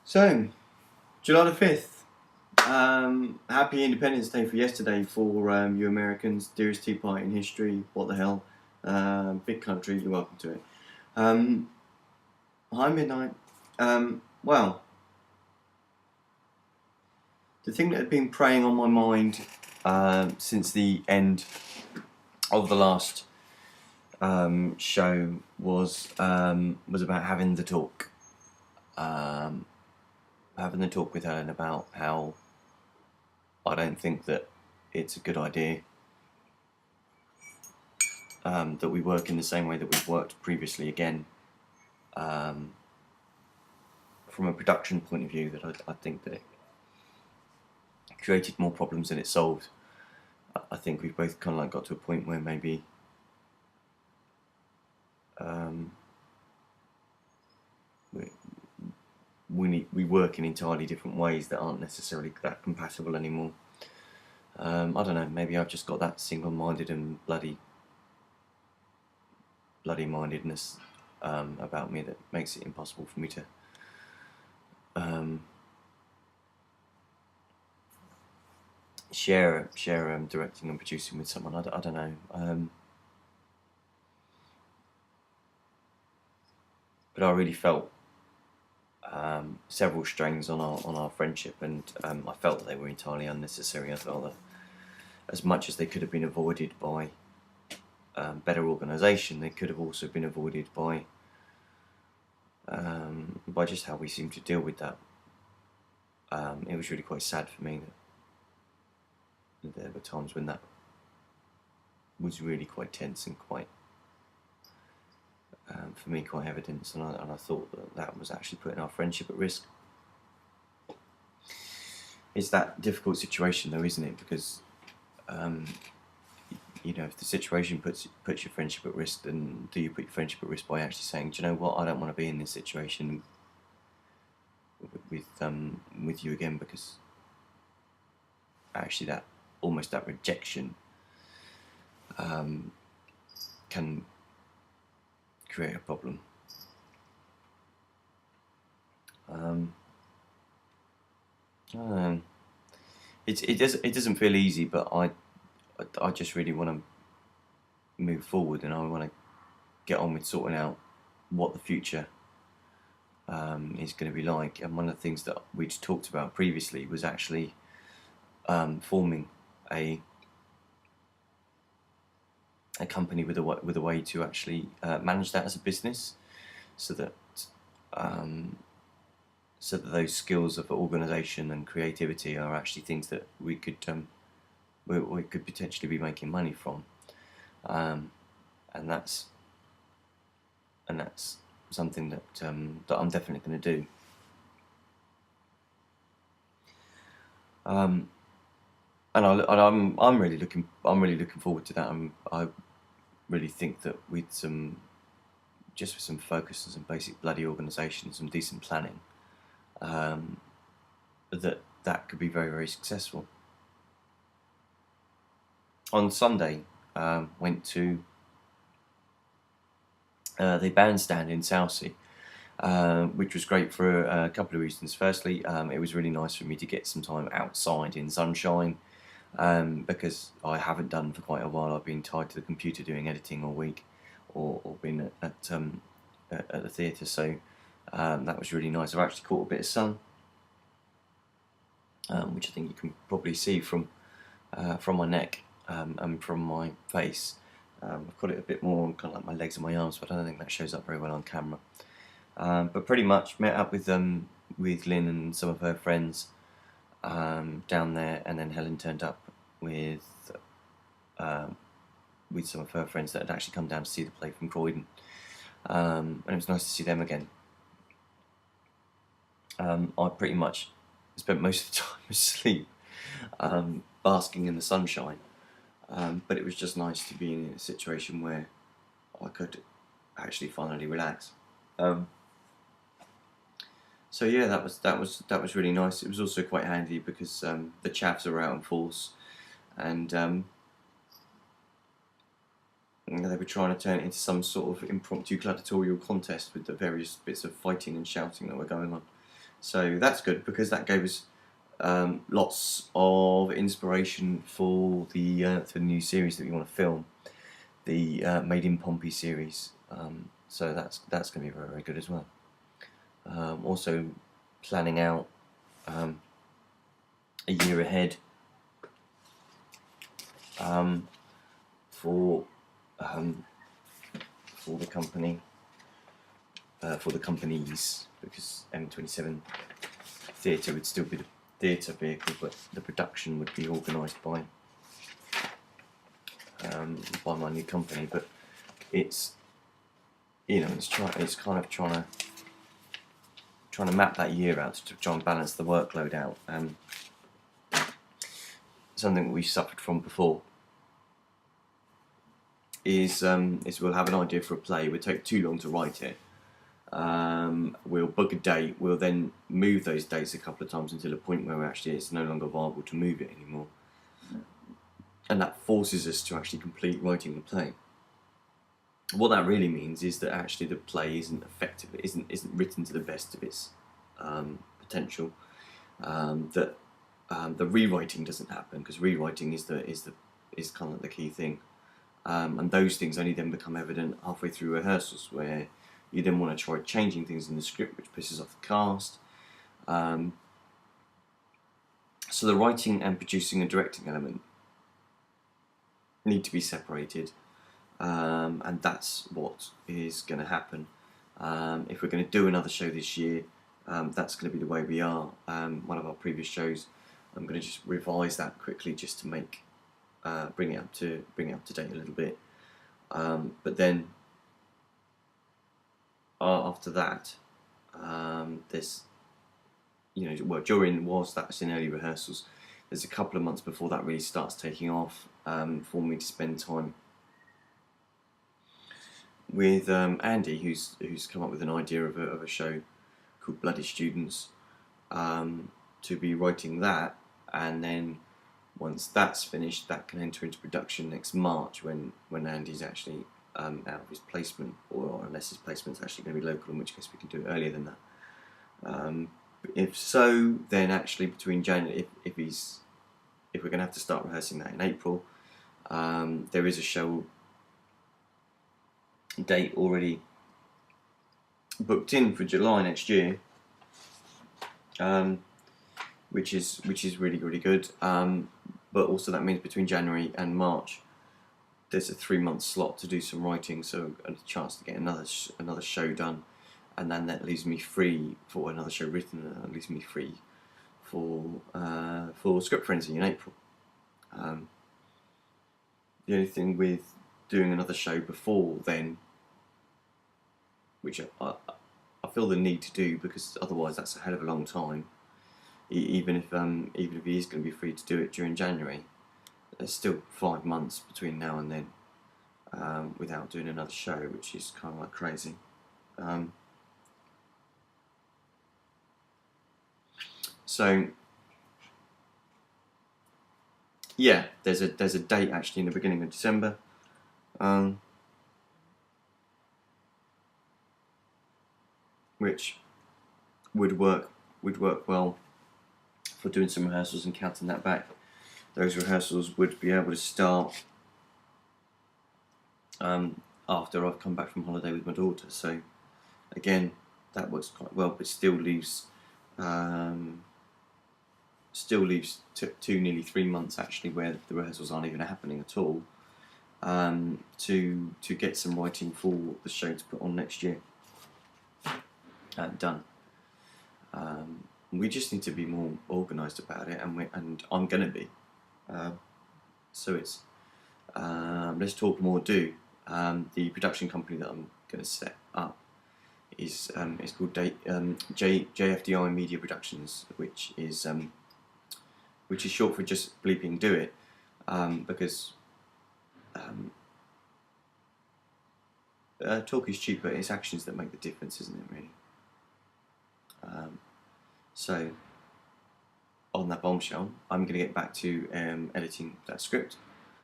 So, July the 5th. Happy Independence Day for yesterday for you Americans. Dearest Tea Party in history. What the hell? Big country, you're welcome to it. Hi, Midnight. Well, the thing that had been preying on my mind since the end of the last show was about having the talk. Having the talk with Helen about how I don't think that it's a good idea that we work in the same way that we've worked previously again. From a production point of view, that I think that it created more problems than it solved. I think we've both kind of like got to a point where maybe we work in entirely different ways that aren't necessarily that compatible anymore. I don't know, maybe I've just got that single-minded and bloody mindedness about me that makes it impossible for me to share directing and producing with someone. I don't know, but I really felt several strains on our friendship, and I felt that they were entirely unnecessary. I felt that as much as they could have been avoided by better organisation, they could have also been avoided by just how we seem to deal with that. It was really quite sad for me that there were times when that was really quite tense and quite, for me, quite evident, and I thought that was actually putting our friendship at risk. It's that difficult situation though, isn't it? Because if the situation puts your friendship at risk, then do you put your friendship at risk by actually saying, do you know what, I don't want to be in this situation with you again, because actually that rejection can create a problem. It doesn't feel easy, but I just really want to move forward, and I want to get on with sorting out what the future is going to be like. And one of the things that we talked about previously was actually forming a company with a way to actually manage that as a business, so that those skills of organisation and creativity are actually things that we could potentially be making money from, and that's something that I'm definitely going to do. And I'm really looking forward to that. I really think that with some focus and some basic bloody organisation, some decent planning, that could be very, very successful. On Sunday, went to the bandstand in Southsea, which was great for a couple of reasons. Firstly, it was really nice for me to get some time outside in sunshine, because I haven't done for quite a while. I've been tied to the computer doing editing all week, or been at the theatre, so that was really nice. I've actually caught a bit of sun, which I think you can probably see from my neck and from my face. I've got it a bit more on kind of like my legs and my arms, but I don't think that shows up very well on camera. But pretty much met up with Lynn and some of her friends down there, and then Helen turned up with some of her friends that had actually come down to see the play from Croydon, and it was nice to see them again. I pretty much spent most of the time asleep, basking in the sunshine, but it was just nice to be in a situation where I could actually finally relax. So yeah, that was really nice. It was also quite handy because the chavs are out in force, and they were trying to turn it into some sort of impromptu gladiatorial contest with the various bits of fighting and shouting that were going on. So that's good because that gave us lots of inspiration for the new series that we want to film, the Made in Pompey series. So that's going to be very, very good as well. Also planning out a year ahead for the company, for the companies, because M27 Theatre would still be the theatre vehicle, but the production would be organised by my new company. But it's, you know, it's kind of trying to map that year out to try and balance the workload out. Something we suffered from before is we'll have an idea for a play. It would take too long to write it. We'll book a date. We'll then move those dates a couple of times until a point where actually it's no longer viable to move it anymore, and that forces us to actually complete writing the play. What that really means is that actually the play isn't effective. It isn't written to the best of its potential. That the rewriting doesn't happen, because rewriting is kind of the key thing. And those things only then become evident halfway through rehearsals, where you then want to try changing things in the script, which pisses off the cast. So the writing and producing and directing element need to be separated, and that's what is going to happen. If we're going to do another show this year, that's going to be the way we are. One of our previous shows, I'm going to just revise that quickly just to make bring it up to date a little bit. But then after that, there's, you know, well, whilst that's in early rehearsals, there's a couple of months before that really starts taking off, for me to spend time with Andy, who's come up with an idea of a show called Bloody Students, to be writing that, and then once that's finished, that can enter into production next March, when Andy's actually out of his placement, or unless his placement's actually going to be local, in which case we can do it earlier than that. If so, then actually between January, if we're going to have to start rehearsing that in April, there is a show date already booked in for July next year, which is really, really good. But also that means between January and March, there's a 3-month slot to do some writing, so a chance to get another show done, and then that leaves me free for another show written, and leaves me free for Script Frenzy in April. The only thing with doing another show before then, which I feel the need to do, because otherwise that's a hell of a long time. Even if he is going to be free to do it during January, there's still 5 months between now and then, without doing another show, which is kind of like crazy. So yeah, there's a date actually in the beginning of December, which would work well for doing some rehearsals and counting that back. Those rehearsals would be able to start after I've come back from holiday with my daughter. So again, that works quite well, but still leaves 2, nearly 3 months actually, where the rehearsals aren't even happening at all, to get some writing for the show to put on next year done. We just need to be more organised about it, and I'm going to be. So it's Let's Talk More Do. The production company that I'm going to set up is called JFDI Media Productions, which is short for just bleeping do it, because talk is cheap, but it's actions that make the difference, isn't it, really? So on that bombshell, I'm going to get back to editing that script,